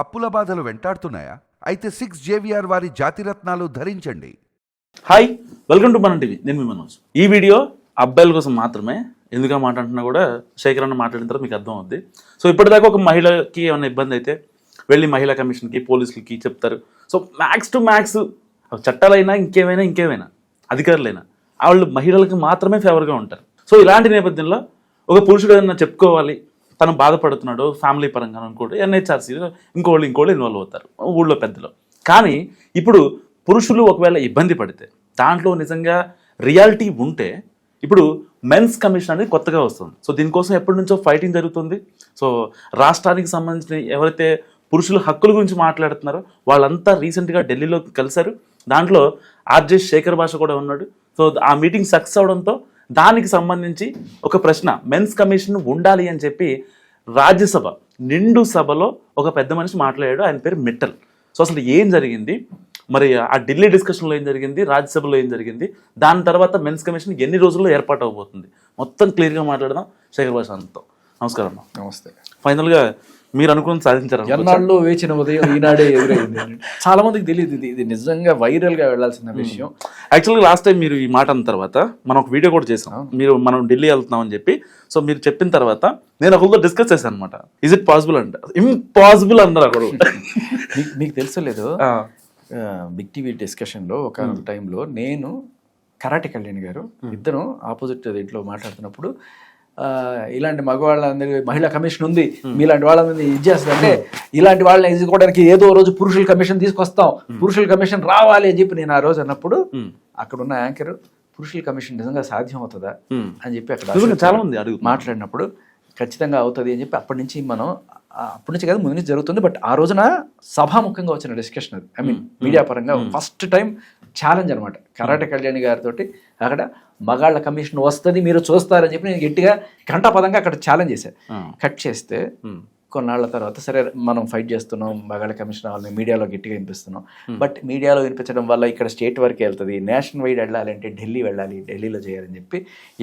అప్పుల బాధలు వెంటాడుతున్నాయా? అయితే 6 JVR వారి జాతిరత్నాలు ధరించండి. హాయ్, వెల్కమ్ టు మన టీవీ. నేను మీ మనోజ్. ఈ వీడియో అబ్బాయిల కోసం మాత్రమే. ఎందుకు మాట్లాడుతున్నా కూడా శేఖర్ అన్న మాట్లాడిన తర్వాత మీకు అర్థం అవుద్ది. సో ఇప్పటిదాకా ఒక మహిళకి ఏమైనా ఇబ్బంది అయితే వెళ్ళి మహిళా కమిషన్కి, పోలీసులకి చెప్తారు. సో మ్యాక్స్ టు మ్యాక్స్ చట్టాలైనా ఇంకేమైనా అధికారులైనా వాళ్ళు మహిళలకు మాత్రమే ఫేవర్గా ఉంటారు. సో ఇలాంటి నేపథ్యంలో ఒక పురుషుడు ఏదైనా చెప్పుకోవాలి, తను బాధపడుతున్నాడు ఫ్యామిలీ పరంగా అనుకోండి, ఎన్హెచ్ఆర్సీలో ఇంకోళ్ళు ఇన్వాల్వ్ అవుతారు ఊళ్ళో పెద్దలు. కానీ ఇప్పుడు పురుషులు ఒకవేళ ఇబ్బంది పడితే దాంట్లో నిజంగా రియాలిటీ ఉంటే ఇప్పుడు మెన్స్ కమిషన్ అనేది కొత్తగా వస్తుంది. సో దీనికోసం ఎప్పటి నుంచో ఫైటింగ్ జరుగుతుంది. సో రాష్ట్రానికి సంబంధించిన ఎవరైతే పురుషుల హక్కుల గురించి మాట్లాడుతున్నారో వాళ్ళంతా రీసెంట్గా ఢిల్లీలో కలిశారు. దాంట్లో ఆర్జే శేఖర్ భాష కూడా ఉన్నాడు. సో ఆ మీటింగ్ సక్సెస్ అవడంతో దానికి సంబంధించి ఒక ప్రశ్న, మెన్స్ కమిషన్ ఉండాలి అని చెప్పి రాజ్యసభ నిండు సభలో ఒక పెద్ద మనిషి మాట్లాడాడు. ఆయన పేరు మిట్టల్. సో అసలు ఏం జరిగింది, మరి ఆ ఢిల్లీ డిస్కషన్లో ఏం జరిగింది, రాజ్యసభలో ఏం జరిగింది, దాని తర్వాత మెన్స్ కమిషన్ ఎన్ని రోజుల్లో ఏర్పాటు అవబోతుంది, మొత్తం క్లియర్గా మాట్లాడదాం శేఖర్ భాష అంతా. నమస్కారం అన్న. నమస్తే. ఫైనల్గా మీరు అనుకుని సాధించారు. ఎన్నాళ్ళు వేచిన ఉదయం ఈనాడే ఎదురైంది. చాలా మందికి తెలియదు ఇది నిజంగా వైరల్ గా వెళ్లాల్సిన విషయం. యాక్చువల్గా లాస్ట్ టైం మీరు ఈ మాట అన్న తర్వాత మనం ఒక వీడియో కూడా చేసాం. మనం ఢిల్లీ వెళ్తున్నాం అని చెప్పి. సో మీరు చెప్పిన తర్వాత నేను ఒకరితో డిస్కస్ చేశాను అనమాట. ఇజ్ ఇట్ పాసిబుల్ అంట. ఇంపాసిబుల్ అన్నారు అక్కడ. మీకు తెలుసలేదు, బిగ్ టీవీ డిస్కషన్ లో ఒక టైంలో నేను కరాటే కళ్యాణ్ గారు ఇద్దరు ఆపోజిట్ దీంట్లో మాట్లాడుతున్నప్పుడు ఇలాంటి మగవాళ్ళందరి మహిళా కమిషన్ ఉంది, మీలాంటి వాళ్ళందరినీ ఇది చేస్తుందంటే ఇలాంటి వాళ్ళని ఎదుర్కోవడానికి ఏదో రోజు పురుషుల కమిషన్ తీసుకొస్తాం, పురుషుల కమిషన్ రావాలి అని చెప్పి నేను ఆ రోజు అన్నప్పుడు అక్కడ ఉన్న యాంకర్ పురుషుల కమిషన్ నిజంగా సాధ్యం అవుతుందా అని చెప్పి అక్కడ చాలా మంది మాట్లాడినప్పుడు ఖచ్చితంగా అవుతుంది అని చెప్పి అప్పటి నుంచి కాదు ముందు నుంచి జరుగుతుంది. బట్ ఆ రోజున సభాముఖంగా వచ్చిన డిస్కషన్ అది. ఐ మీన్ మీడియా పరంగా ఫస్ట్ టైం ఛాలెంజ్ అనమాట. కరాటే కళ్యాణ్ గారితో అక్కడ మగాళ్ళ కమిషన్ వస్తుంది, మీరు చూస్తారని చెప్పి నేను గట్టిగా ఘంటాపదంగా అక్కడ ఛాలెంజ్ చేశాను. కట్ చేస్తే కొన్నాళ్ళ తర్వాత సరే మనం ఫైట్ చేస్తున్నాం, మగాళ్ళ కమిషన్ వాళ్ళని మీడియాలో గట్టిగా వినిపిస్తున్నాం. బట్ మీడియాలో వినిపించడం వల్ల ఇక్కడ స్టేట్ వరకు వెళ్తుంది, నేషనల్ వైడ్ వెళ్ళాలంటే ఢిల్లీ వెళ్ళాలి, ఢిల్లీలో చేయాలని చెప్పి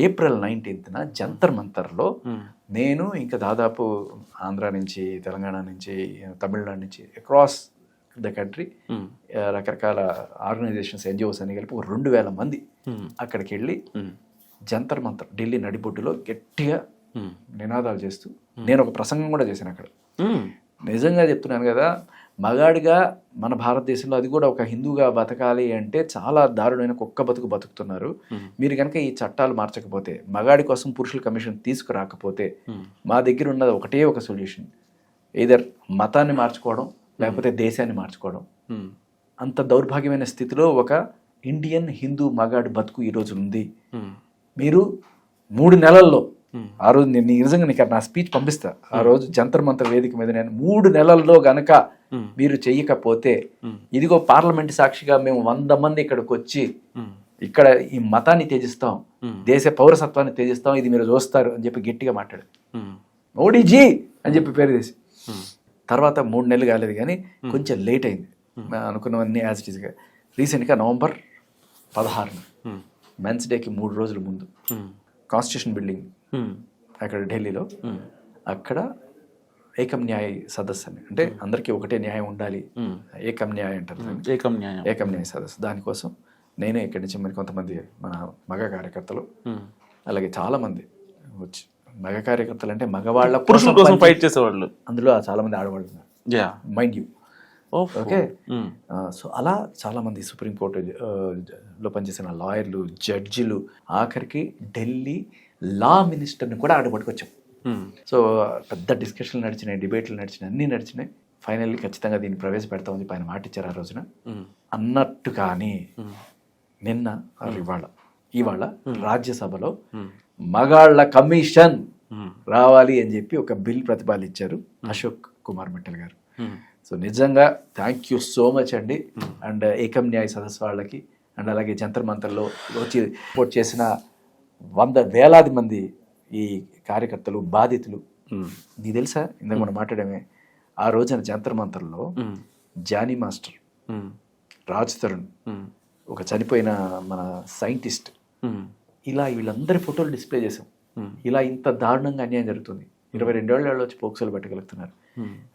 April 19th జంతర్ మంతర్లో నేను ఇంకా దాదాపు ఆంధ్ర నుంచి, తెలంగాణ నుంచి, తమిళనాడు నుంచి అక్రాస్ ద కంట్రీ రకరకాల ఆర్గనైజేషన్స్, NGOs అని కలిపి 2,000 మంది అక్కడికి వెళ్ళి జంతర్ మంతర్ ఢిల్లీ నడిబొడ్డులో గట్టిగా నినాదాలు చేస్తూ నేను ఒక ప్రసంగం కూడా చేశాను అక్కడ. నిజంగా చెప్తున్నాను కదా, మగాడిగా మన భారతదేశంలో, అది కూడా ఒక హిందూగా బతకాలి అంటే చాలా దారుణమైన కుక్క బతుకుతున్నారు. మీరు కనుక ఈ చట్టాలు మార్చకపోతే, మగాడి కోసం పురుషుల కమిషన్ తీసుకురాకపోతే మా దగ్గర ఉన్నది ఒకటే ఒక సొల్యూషన్, ఎయిదర్ మతాన్ని మార్చుకోవడం లేకపోతే దేశాన్ని మార్చుకోవడం. అంత దౌర్భాగ్యమైన స్థితిలో ఒక ఇండియన్ హిందూ మగాడి బతుకు ఈరోజు ఉంది. మీరు 3 నెలల్లో, ఆ రోజు నేను నిజంగా నీకు నా స్పీచ్ పంపిస్తా, ఆ రోజు జంతర్ మంతర్ వేదిక మీద నేను 3 నెలల్లో గనక మీరు చెయ్యకపోతే, ఇదిగో పార్లమెంట్ సాక్షిగా మేము 100 మంది ఇక్కడికి వచ్చి ఇక్కడ ఈ మతాన్ని త్యజిస్తాం, దేశ పౌరసత్వాన్ని త్యజిస్తాం, ఇది మీరు చూస్తారు అని చెప్పి గట్టిగా మాట్లాడారు. మోడీజీ అని చెప్పి పేరు చేసి. తర్వాత 3 నెలలు కాలేదు కానీ కొంచెం లేట్ అయింది. అనుకున్నవన్నీ యాజ్ ఇట్ ఈస్గా. రీసెంట్గా November 16 మెన్స్ డేకి 3 రోజుల ముందు కాన్స్టిట్యూషన్ బిల్డింగ్ అక్కడ ఢిల్లీలో, అక్కడ ఏకం న్యాయ సదస్సు అని, అంటే అందరికీ ఒకటే న్యాయం ఉండాలి, ఏకం న్యాయ అంటారు, ఏకం న్యాయ సదస్సు. దానికోసం నేనే ఇక్కడి నుంచి మరి కొంతమంది మన మగ కార్యకర్తలు, అలాగే చాలా మంది వచ్చి, మగ కార్యకర్తలు అంటే మగవాళ్ళ పురుషుల కోసం ఫైట్ చేసేవాళ్ళు, అందులో చాలా మంది ఆడవాళ్ళు ఉన్నారు, మైండ్ యూ. ఓకే. సో అలా చాలామంది సుప్రీంకోర్టులో పనిచేసిన లాయర్లు, జడ్జిలు, ఆఖరికి ఢిల్లీ లా మినిస్టర్ని కూడా ఆడబట్టుకొచ్చాం. సో పెద్ద డిస్కషన్లు నడిచినాయి, డిబేట్లు నడిచినాయి, అన్నీ నడిచినాయి. ఫైనల్లీ ఖచ్చితంగా దీన్ని ప్రవేశపెడతామని చెప్పి ఆయన మాట ఇచ్చారు ఆ రోజున. అన్నట్టు కానీ నిన్న ఇవాళ రాజ్యసభలో మగాళ్ళ కమిషన్ రావాలి అని చెప్పి ఒక బిల్ ప్రతిపాదించారు అశోక్ కుమార్ మిట్టల్ గారు. సో నిజంగా థ్యాంక్ యూ సో మచ్ అండి. అండ్ ఏకం న్యాయ సదస్సు వాళ్ళకి, అండ్ అలాగే జంతర్ మంతర్లో వచ్చి రిపోర్ట్ చేసిన 100,000 మంది ఈ కార్యకర్తలు, బాధితులు. నీకు తెలుసా, ఇందాక మనం మాట్లాడమే, ఆ రోజున జంతర్ మంతర్లో జానీ మాస్టర్, రాజ్ తరుణ్, ఒక చనిపోయిన మన సైంటిస్ట్, ఇలా వీళ్ళందరి ఫోటోలు డిస్ప్లే చేసాం. ఇలా ఇంత దారుణంగా అన్యాయం జరుగుతుంది. 22 ఏళ్ళు వచ్చి పోక్సోలు పెట్టగలుగుతున్నారు.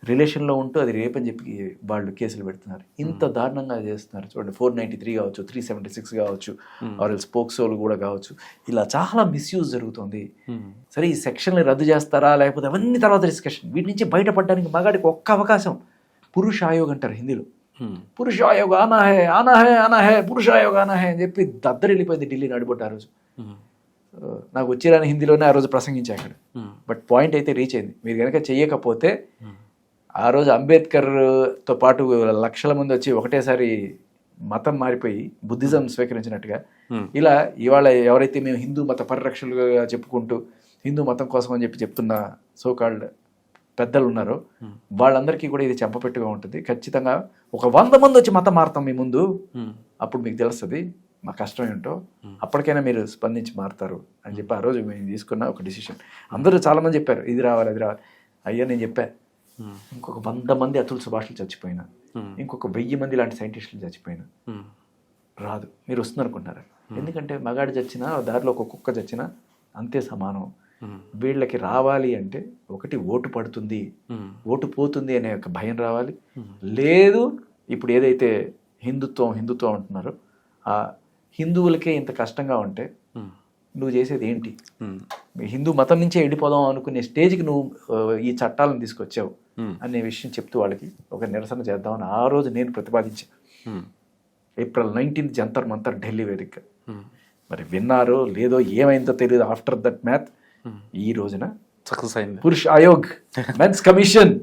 రిలేషన్లో ఉంటూ అది రేప్ అని చెప్పి వాళ్ళు కేసులు పెడుతున్నారు. ఇంత దారుణంగా చేస్తున్నారు చూడండి. 493 కావచ్చు, 376 కావచ్చు, ఆర్ ఎల్స్ పోక్సోలు కూడా కావచ్చు. ఇలా చాలా మిస్యూజ్ జరుగుతుంది. సరే ఈ సెక్షన్లు రద్దు చేస్తారా లేకపోతే అవన్నీ తర్వాత డిస్కషన్. వీటి నుంచి బయటపడడానికి మగాడికి ఒక్క అవకాశం, పురుష ఆయోగ్ అంటారు హిందీలో. పురుష ఆయోగ్ ఆనా హే ఆనా హే ఆనా హే పురుష ఆయోగ్ ఆనా హే అని చెప్పి దద్దరిల్లిపోయింది ఢిల్లీ నడిబొట్టు ఆ రోజు. నాకు వచ్చిరాని హిందీలోనే ఆ రోజు ప్రసంగించా అక్కడ. బట్ పాయింట్ అయితే రీచ్ అయింది. మీరు కనుక చెయ్యకపోతే ఆ రోజు అంబేద్కర్తో పాటు లక్షల మంది వచ్చి ఒకటేసారి మతం మారిపోయి బుద్ధిజం స్వీకరించినట్టుగా ఇలా ఇవాళ ఎవరైతే మేము హిందూ మత పరిరక్షకులుగా చెప్పుకుంటూ హిందూ మతం కోసం అని చెప్పి చెప్తున్న సోకాల్డ్ పెద్దలు ఉన్నారో వాళ్ళందరికీ కూడా ఇది చెంపపెట్టుగా ఉంటుంది. ఖచ్చితంగా ఒక 100 మంది వచ్చి మతం మారుతాం మీ ముందు, అప్పుడు మీకు తెలుస్తుంది మా కష్టం ఏంటో, అప్పటికైనా మీరు స్పందించి మారుతారు అని చెప్పి ఆ రోజు మేము తీసుకున్న ఒక డిసిషన్. అందరూ చాలామంది చెప్పారు ఇది రావాలి అది రావాలి. అయ్యా నేను చెప్పా, ఇంకొక 100 మంది అతుల్ సుభాష్లు చచ్చిపోయినా, ఇంకొక 1000 మంది లాంటి సైంటిస్టులు చచ్చిపోయినా రాదు. మీరు వస్తున్నారు అనుకుంటున్నారా? ఎందుకంటే మగాడు చచ్చినా దారిలో ఒక కుక్క చచ్చినా అంతే సమానం. వీళ్ళకి రావాలి అంటే ఒకటి ఓటు పడుతుంది, ఓటు పోతుంది అనే ఒక భయం రావాలి. లేదు ఇప్పుడు ఏదైతే హిందుత్వం అంటున్నారో ఆ హిందువులకే ఇంత కష్టంగా ఉంటే నువ్వు చేసేది ఏంటి? హిందూ మతం నుంచే వెళ్ళిపోదాం అనుకునే స్టేజ్కి నువ్వు ఈ చట్టాలను తీసుకొచ్చావు అనే విషయం చెప్తూ వాళ్ళకి ఒక నిరసన చేద్దామని ఆ రోజు నేను ప్రతిపాదించాను. ఏప్రిల్ 19 జంతర్ మంతర్ ఢిల్లీ వేదిక. మరి విన్నారో లేదో ఏమైందో తెలియదు. ఆఫ్టర్ దట్ మ్యాథ్ ఈ రోజున సక్సెస్ అయింది. పురుష్ ఆయోగ్ మెన్స్ కమిషన్,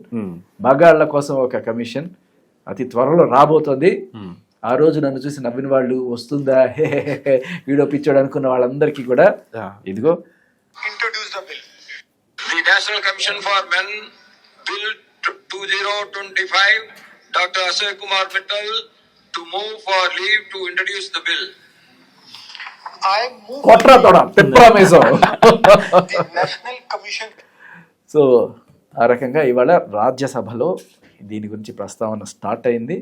మగాళ్ళ కోసం ఒక కమిషన్ అతి త్వరలో రాబోతోంది. ఆ రోజు నన్ను చూసి నవ్విన వాళ్ళు వస్తుందా వీడియో పిచ్చాడు అనుకున్న వాళ్ళందరికీ కూడా ఇదిగో introduce the bill. The National Commission for Men Bill 2025, Dr. Asay Kumar Mittal to move for leave to introduce the bill. I move కొట్రా తోడా పెప్రామేసో. the National Commission. సో ఆ రకంగా ఇవాళ రాజ్యసభలో దీని గురించి ప్రస్తావన స్టార్ట్ అయింది.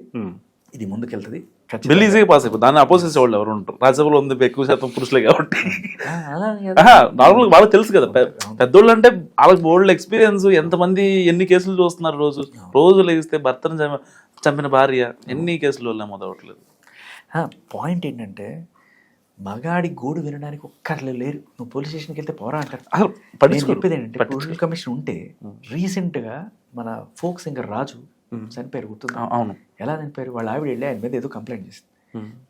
ఇది ముందుకెళ్తుంది. బిల్ ఈజీగా పాస్ అయిపోతుంది. దాన్ని అపోజ్ చేసే వాళ్ళు ఎవరు ఉంటారు? రాజ్యసభలో ఉంది ఎక్కువ శాతం పురుషులే కాబట్టి నార్మల్గా వాళ్ళకి తెలుసు కదా. పెద్దోళ్ళు అంటే వాళ్ళకి బోల్డ్ ఎక్స్పీరియన్స్. ఎంతమంది ఎన్ని కేసులు చూస్తున్నారు రోజు లేస్తే భర్తను చంపిన భార్య ఎన్ని కేసులు మొదలవట్లేదు. పాయింట్ ఏంటంటే మగాడి గోడు వినడానికి ఒక్కర్లే లేరు. నువ్వు పోలీస్ స్టేషన్కి వెళ్తే పోరా అంటారు. నేను చెప్పేది ఏంటంటే పొలిటికల్ కమిషన్ ఉంటే రీసెంట్గా మన ఫోక్ సింగర్ రాజు చనిపోయారు, గుర్తుంది? అవును. ఎలా చనిపోయారు? వాళ్ళ ఆవిడ వెళ్ళి ఆయన మీద ఏదో కంప్లైంట్ చేసింది.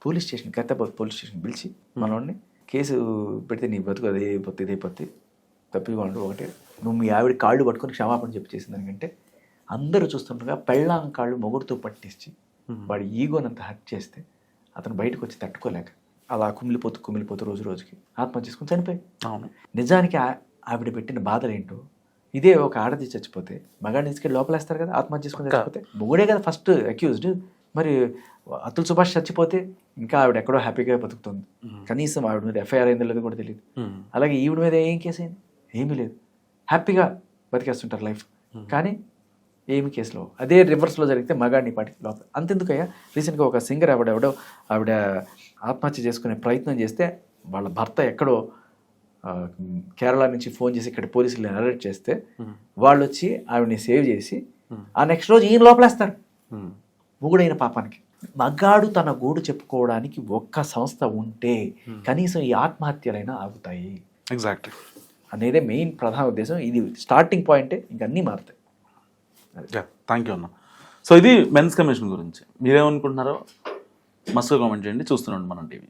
Police station Khairatabad police station పిలిచి మనోడిని కేసు పెడితే నీ బతుకు ఇదైపోద్ది తప్పివాడు ఒకటే, నువ్వు మీ ఆవిడ కాళ్ళు పట్టుకొని క్షమాపణ చెప్పి చేసిన దానికంటే అందరూ చూస్తుండగా పెళ్ళాం కాళ్ళు మొగుడుతో పట్టించి వాడి ఈగోనంత హర్ట్ చేస్తే అతను బయటకు వచ్చి తట్టుకోలేక అలా కుమిలిపోతూ రోజుకి ఆత్మహత్య చేసుకుని చనిపోయి. అవును. నిజానికి ఆవిడ పెట్టిన బాధలు ఏంటో ఇదే. ఒక ఆడది చచ్చిపోతే మగాడిని తీసుకెళ్ళి లోపలేస్తారు కదా, ఆత్మహత్య చేసుకుని చచ్చిపోతే. మొగుడే కదా ఫస్ట్ అక్యూజ్డ్. మరి అతుల్ సుభాష్ చచ్చిపోతే ఇంకా ఆవిడ ఎక్కడో హ్యాపీగా బతుకుతుంది. కనీసం ఆవిడ మీద ఎఫ్ఐఆర్ అయిందో లేదో కూడా తెలియదు. అలాగే ఈవిడ మీద ఏం కేసు అయింది? ఏమీ లేదు. హ్యాపీగా బతికేస్తుంటారు లైఫ్. కానీ ఏమి కేసులో అదే రివర్స్లో జరిగితే మగాడిని పాటికి లోపల. అంతెందుకయ్యా, రీసెంట్గా ఒక సింగర్ ఆవిడ ఆత్మహత్య చేసుకునే ప్రయత్నం చేస్తే వాళ్ళ భర్త ఎక్కడో కేరళ నుంచి ఫోన్ చేసి ఇక్కడ పోలీసులు అలర్ట్ చేస్తే వాళ్ళు వచ్చి ఆవిడని సేవ్ చేసి ఆ నెక్స్ట్ రోజు ఈయన లోపలేస్తారు మొగుడైన పాపానికి. మగాడు తన గోడు చెప్పుకోవడానికి ఒక్క సంస్థ ఉంటే కనీసం ఈ ఆత్మహత్యలైనా ఆగుతాయి. ఎగ్జాక్ట్లీ అనేదే మెయిన్ ప్రధాన ఉద్దేశం. ఇది స్టార్టింగ్ పాయింటే, ఇంకన్నీ మారుతాయి. థ్యాంక్ యూ అన్న. సో ఇది మెన్స్ కమిషన్ గురించి మీరేమనుకుంటున్నారో మస్తుగా కామెంట్ చేయండి. చూస్తున్నాండి మనం టీవీ.